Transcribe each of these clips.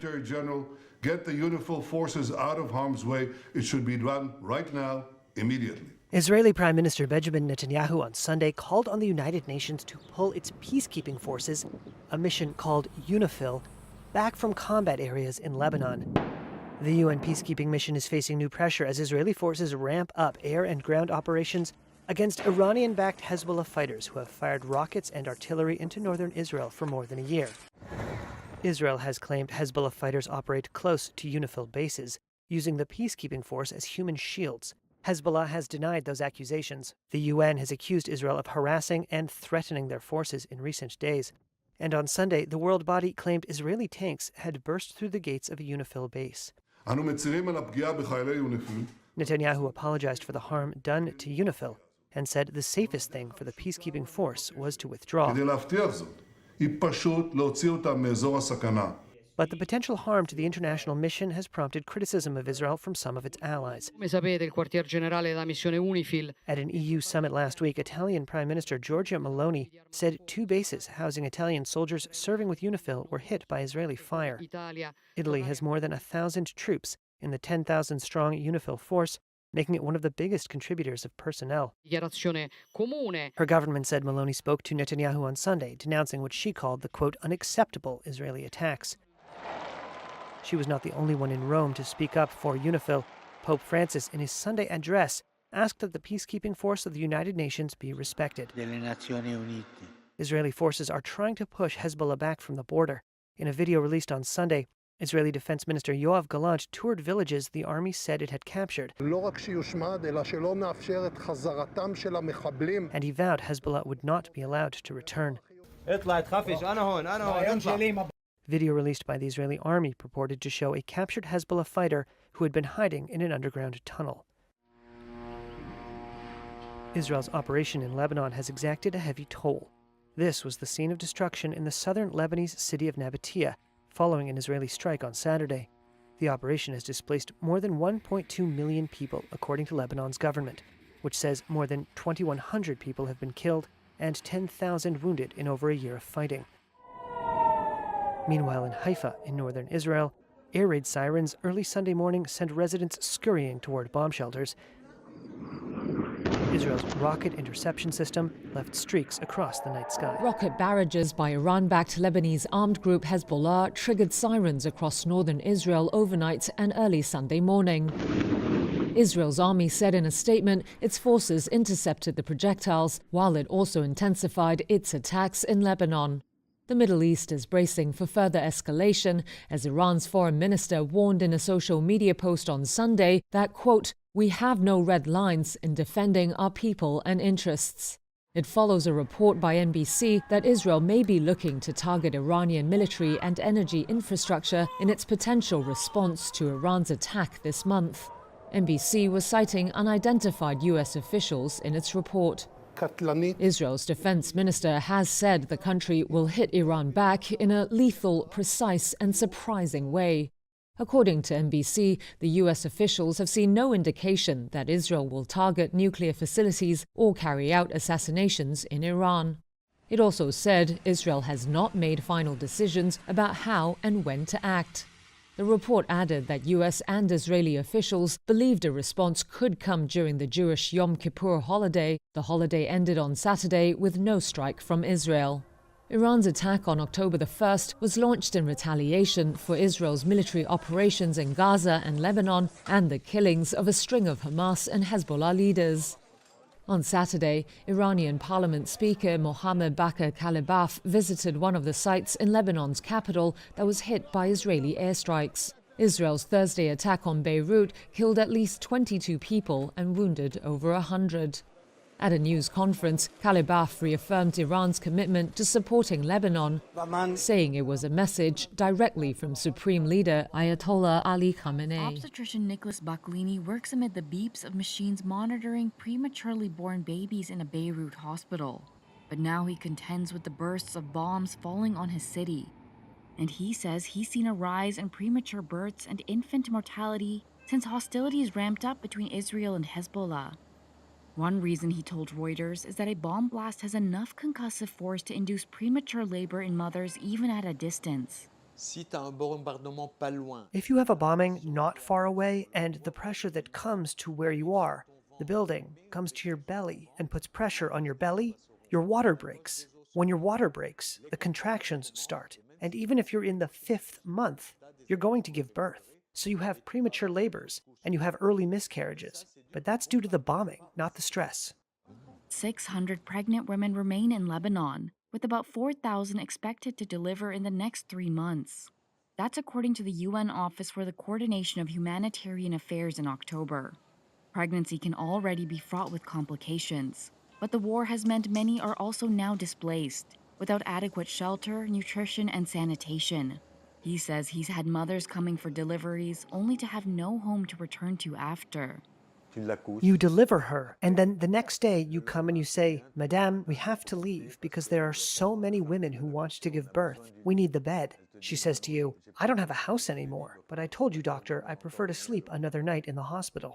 Secretary General, get the UNIFIL forces out of harm's way. It should be done right now, immediately. Israeli Prime Minister Benjamin Netanyahu on Sunday called on the United Nations to pull its peacekeeping forces, a mission called UNIFIL, back from combat areas in Lebanon. The UN peacekeeping mission is facing new pressure as Israeli forces ramp up air and ground operations against Iranian-backed Hezbollah fighters who have fired rockets and artillery into northern Israel for more than a year. Israel has claimed Hezbollah fighters operate close to UNIFIL bases, using the peacekeeping force as human shields. Hezbollah has denied those accusations. The UN has accused Israel of harassing and threatening their forces in recent days. And on Sunday, the world body claimed Israeli tanks had burst through the gates of a UNIFIL base. Netanyahu apologized for the harm done to UNIFIL and said the safest thing for the peacekeeping force was to withdraw. But the potential harm to the international mission has prompted criticism of Israel from some of its allies. At an EU summit last week, Italian Prime Minister Giorgia Meloni said 2 bases housing Italian soldiers serving with UNIFIL were hit by Israeli fire. Italy has more than 1,000 troops in the 10,000-strong UNIFIL force, making it one of the biggest contributors of personnel. Her government said Meloni spoke to Netanyahu on Sunday, denouncing what she called the, quote, unacceptable Israeli attacks. She was not the only one in Rome to speak up for UNIFIL. Pope Francis, in his Sunday address, asked that the peacekeeping force of the United Nations be respected. Israeli forces are trying to push Hezbollah back from the border. In a video released on Sunday, Israeli Defense Minister Yoav Gallant toured villages the army said it had captured. And he vowed Hezbollah would not be allowed to return. Video released by the Israeli army purported to show a captured Hezbollah fighter who had been hiding in an underground tunnel. Israel's operation in Lebanon has exacted a heavy toll. This was the scene of destruction in the southern Lebanese city of Nabatea, following an Israeli strike on Saturday. The operation has displaced more than 1.2 million people, according to Lebanon's government, which says more than 2,100 people have been killed and 10,000 wounded in over a year of fighting. Meanwhile, in Haifa, in northern Israel, air raid sirens early Sunday morning sent residents scurrying toward bomb shelters. Israel's rocket interception system left streaks across the night sky. Rocket barrages by Iran-backed Lebanese armed group Hezbollah triggered sirens across northern Israel overnight and early Sunday morning. Israel's army said in a statement its forces intercepted the projectiles, while it also intensified its attacks in Lebanon. The Middle East is bracing for further escalation as Iran's foreign minister warned in a social media post on Sunday that, quote, "We have no red lines in defending our people and interests." It follows a report by NBC that Israel may be looking to target Iranian military and energy infrastructure in its potential response to Iran's attack this month. NBC was citing unidentified U.S. officials in its report. Israel's defense minister has said the country will hit Iran back in a lethal, precise and surprising way. According to NBC, the U.S. officials have seen no indication that Israel will target nuclear facilities or carry out assassinations in Iran. It also said Israel has not made final decisions about how and when to act. The report added that U.S. and Israeli officials believed a response could come during the Jewish Yom Kippur holiday. The holiday ended on Saturday with no strike from Israel. Iran's attack on October the 1st was launched in retaliation for Israel's military operations in Gaza and Lebanon and the killings of a string of Hamas and Hezbollah leaders. On Saturday, Iranian Parliament Speaker Mohammad Bakr Kalibaf visited one of the sites in Lebanon's capital that was hit by Israeli airstrikes. Israel's Thursday attack on Beirut killed at least 22 people and wounded over 100. At a news conference, Kalibaf reaffirmed Iran's commitment to supporting Lebanon, saying it was a message directly from Supreme Leader Ayatollah Ali Khamenei. Obstetrician Nicholas Baklini works amid the beeps of machines monitoring prematurely born babies in a Beirut hospital. But now he contends with the bursts of bombs falling on his city. And he says he's seen a rise in premature births and infant mortality since hostilities ramped up between Israel and Hezbollah. One reason, he told Reuters, is that a bomb blast has enough concussive force to induce premature labor in mothers even at a distance. Si tu as un bombardement pas loin, If you have a bombing not far away and the pressure that comes to where you are, the building, comes to your belly and puts pressure on your belly, your water breaks. When your water breaks, the contractions start. And even if you're in the 5th month, you're going to give birth. So you have premature labors and you have early miscarriages. But that's due to the bombing, not the stress. 600 pregnant women remain in Lebanon, with about 4,000 expected to deliver in the next 3 months. That's according to the UN Office for the Coordination of Humanitarian Affairs in October. Pregnancy can already be fraught with complications, but the war has meant many are also now displaced, without adequate shelter, nutrition, and sanitation. He says he's had mothers coming for deliveries only to have no home to return to after. You deliver her, and then the next day you come and you say, Madame, we have to leave because there are so many women who want to give birth. We need the bed. She says to you, I don't have a house anymore, but I told you, doctor, I prefer to sleep another night in the hospital.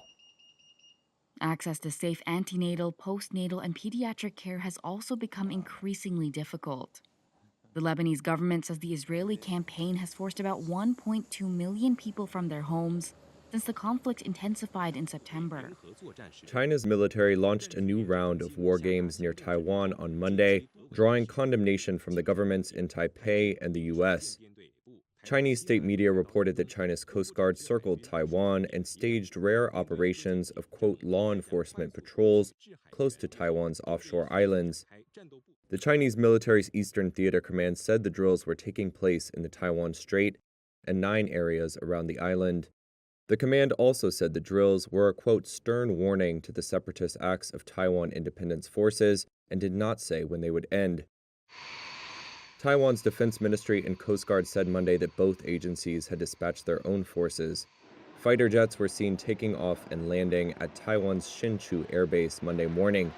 Access to safe antenatal, postnatal, and pediatric care has also become increasingly difficult. The Lebanese government says the Israeli campaign has forced about 1.2 million people from their homes since the conflict intensified in September. China's military launched a new round of war games near Taiwan on Monday, drawing condemnation from the governments in Taipei and the U.S. Chinese state media reported that China's Coast Guard circled Taiwan and staged rare operations of, quote, law enforcement patrols close to Taiwan's offshore islands. The Chinese military's Eastern Theater Command said the drills were taking place in the Taiwan Strait and 9 areas around the island. The command also said the drills were a, quote, stern warning to the separatist acts of Taiwan Independence Forces and did not say when they would end. Taiwan's Defense Ministry and Coast Guard said Monday that both agencies had dispatched their own forces. Fighter jets were seen taking off and landing at Taiwan's Hsinchu Air Base Monday morning.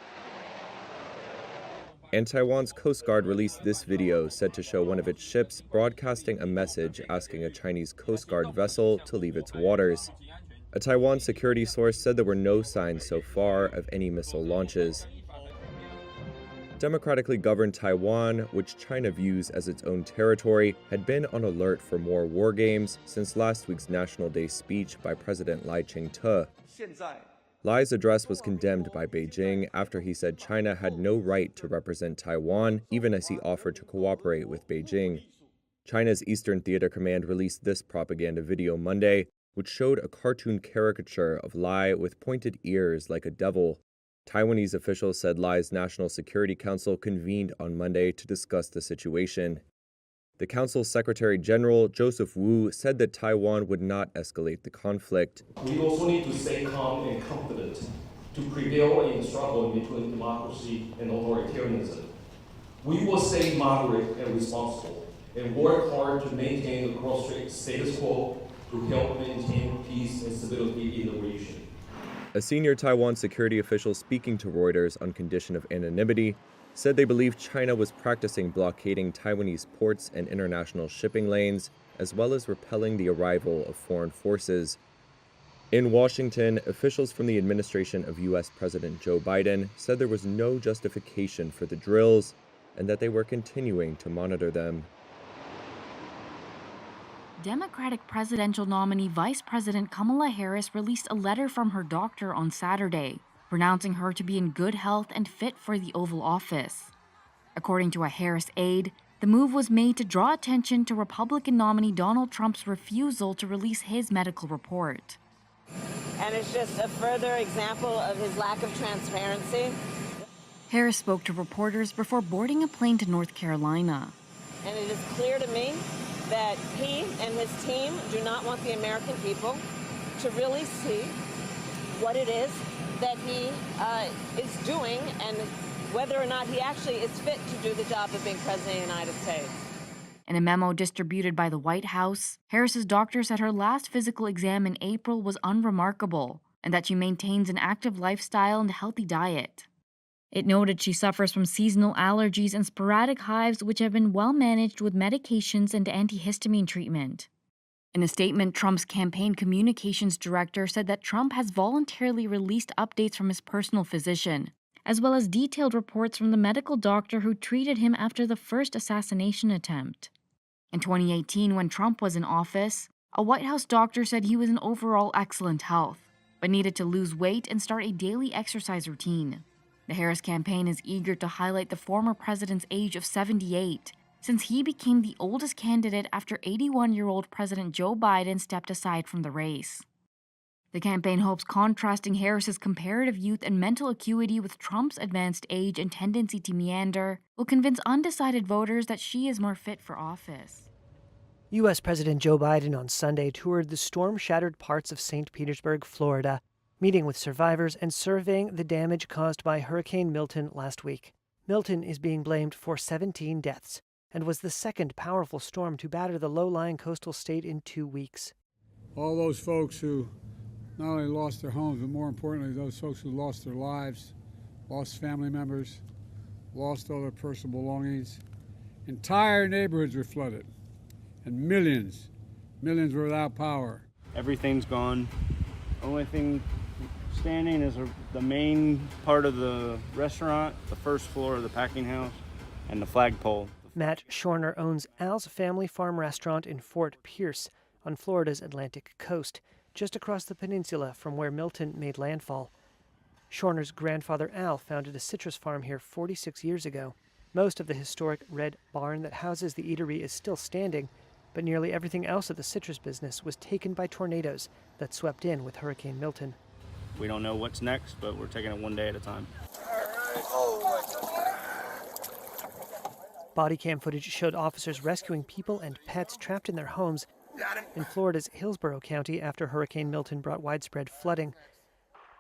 And Taiwan's Coast Guard released this video said to show one of its ships broadcasting a message asking a Chinese Coast Guard vessel to leave its waters. A Taiwan security source said there were no signs so far of any missile launches. Democratically governed Taiwan, which China views as its own territory, had been on alert for more war games since last week's National Day speech by President Lai Ching-te. Lai's address was condemned by Beijing after he said China had no right to represent Taiwan, even as he offered to cooperate with Beijing. China's Eastern Theater Command released this propaganda video Monday, which showed a cartoon caricature of Lai with pointed ears like a devil. Taiwanese officials said Lai's National Security Council convened on Monday to discuss the situation. The Council's Secretary General, Joseph Wu, said that Taiwan would not escalate the conflict. We also need to stay calm and confident to prevail in the struggle between democracy and authoritarianism. We will stay moderate and responsible and work hard to maintain the cross-strait status quo to help maintain peace and stability in the region. A senior Taiwan security official speaking to Reuters on condition of anonymity said they believe China was practicing blockading Taiwanese ports and international shipping lanes, as well as repelling the arrival of foreign forces. In Washington, officials from the administration of U.S. President Joe Biden said there was no justification for the drills and that they were continuing to monitor them. Democratic presidential nominee Vice President Kamala Harris released a letter from her doctor on Saturday, pronouncing her to be in good health and fit for the Oval Office. According to a Harris aide, the move was made to draw attention to Republican nominee Donald Trump's refusal to release his medical report. And it's just a further example of his lack of transparency. Harris spoke to reporters before boarding a plane to North Carolina. And it is clear to me that he and his team do not want the American people to really see what it is that he is doing and whether or not he actually is fit to do the job of being president of the United States. In a memo distributed by the White House, Harris's doctor said her last physical exam in April was unremarkable and that she maintains an active lifestyle and a healthy diet. It noted she suffers from seasonal allergies and sporadic hives which have been well managed with medications and antihistamine treatment. In a statement, Trump's campaign communications director said that Trump has voluntarily released updates from his personal physician, as well as detailed reports from the medical doctor who treated him after the first assassination attempt. In 2018, when Trump was in office, a White House doctor said he was in overall excellent health, but needed to lose weight and start a daily exercise routine. The Harris campaign is eager to highlight the former president's age of 78, since he became the oldest candidate after 81-year-old President Joe Biden stepped aside from the race. The campaign hopes contrasting Harris's comparative youth and mental acuity with Trump's advanced age and tendency to meander will convince undecided voters that she is more fit for office. U.S. President Joe Biden on Sunday toured the storm-shattered parts of St. Petersburg, Florida, meeting with survivors and surveying the damage caused by Hurricane Milton last week. Milton is being blamed for 17 deaths and was the second powerful storm to batter the low-lying coastal state in 2 weeks. All those folks who not only lost their homes, but more importantly, those folks who lost their lives, lost family members, lost all their personal belongings. Entire neighborhoods were flooded, and millions were without power. Everything's gone. Only thing standing is the main part of the restaurant, the first floor of the packing house, and the flagpole. Matt Schorner owns Al's Family Farm restaurant in Fort Pierce on Florida's Atlantic coast, just across the peninsula from where Milton made landfall. Schorner's grandfather Al founded a citrus farm here 46 years ago. Most of the historic red barn that houses the eatery is still standing, but nearly everything else of the citrus business was taken by tornadoes that swept in with Hurricane Milton. We don't know what's next, but we're taking it one day at a time. Body cam footage showed officers rescuing people and pets trapped in their homes in Florida's Hillsborough County after Hurricane Milton brought widespread flooding.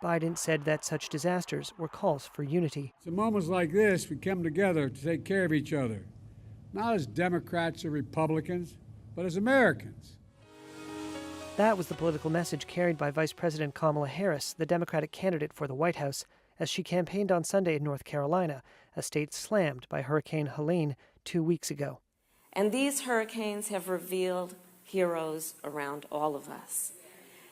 Biden said that such disasters were calls for unity. It's in moments like this we come together to take care of each other, not as Democrats or Republicans, but as Americans. That was the political message carried by Vice President Kamala Harris, the Democratic candidate for the White House, as she campaigned on Sunday in North Carolina, a state slammed by Hurricane Helene 2 weeks ago. And these hurricanes have revealed heroes around all of us.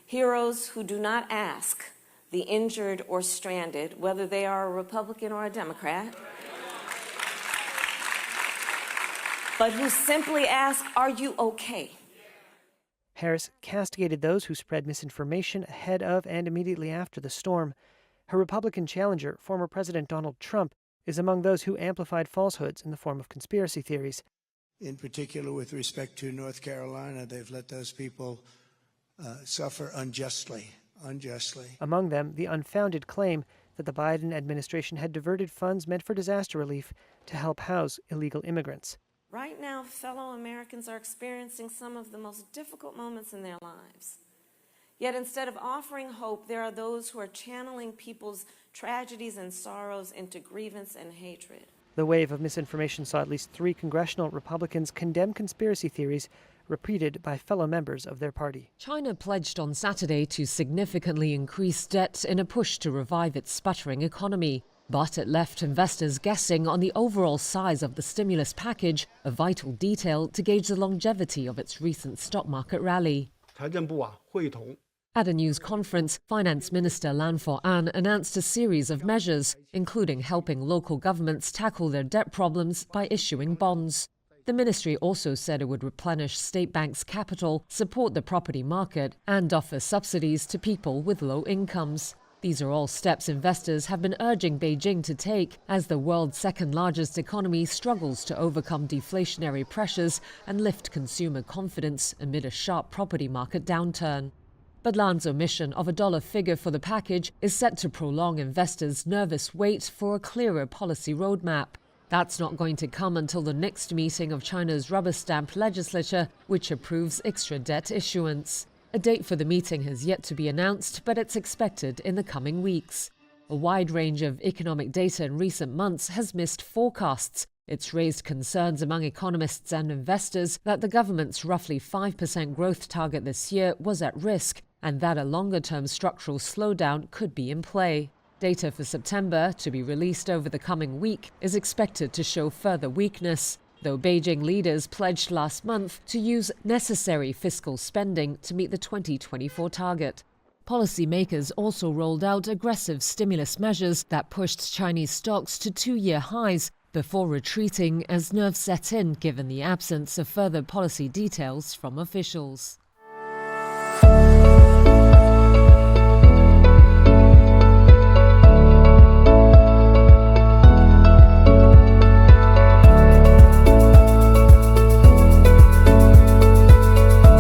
Heroes who do not ask the injured or stranded, whether they are a Republican or a Democrat, but who simply ask, "Are you okay?" Harris castigated those who spread misinformation ahead of and immediately after the storm. Her Republican challenger, former President Donald Trump, is among those who amplified falsehoods in the form of conspiracy theories. In particular, with respect to North Carolina, they've let those people suffer unjustly. Among them, the unfounded claim that the Biden administration had diverted funds meant for disaster relief to help house illegal immigrants. Right now, fellow Americans are experiencing some of the most difficult moments in their lives. Yet instead of offering hope, there are those who are channeling people's tragedies and sorrows into grievance and hatred. The wave of misinformation saw at least 3 congressional Republicans condemn conspiracy theories repeated by fellow members of their party. China pledged on Saturday to significantly increase debt in a push to revive its sputtering economy. But it left investors guessing on the overall size of the stimulus package, a vital detail to gauge the longevity of its recent stock market rally. At a news conference, Finance Minister Lan Fo-an announced a series of measures, including helping local governments tackle their debt problems by issuing bonds. The ministry also said it would replenish state banks' capital, support the property market, and offer subsidies to people with low incomes. These are all steps investors have been urging Beijing to take as the world's second-largest economy struggles to overcome deflationary pressures and lift consumer confidence amid a sharp property market downturn. But Lan's omission of a dollar figure for the package is set to prolong investors' nervous wait for a clearer policy roadmap. That's not going to come until the next meeting of China's rubber-stamped legislature, which approves extra debt issuance. A date for the meeting has yet to be announced, but it's expected in the coming weeks. A wide range of economic data in recent months has missed forecasts. It's raised concerns among economists and investors that the government's roughly 5% growth target this year was at risk, and that a longer-term structural slowdown could be in play. Data for September, to be released over the coming week, is expected to show further weakness, though Beijing leaders pledged last month to use necessary fiscal spending to meet the 2024 target. Policymakers also rolled out aggressive stimulus measures that pushed Chinese stocks to 2-year highs before retreating as nerves set in given the absence of further policy details from officials.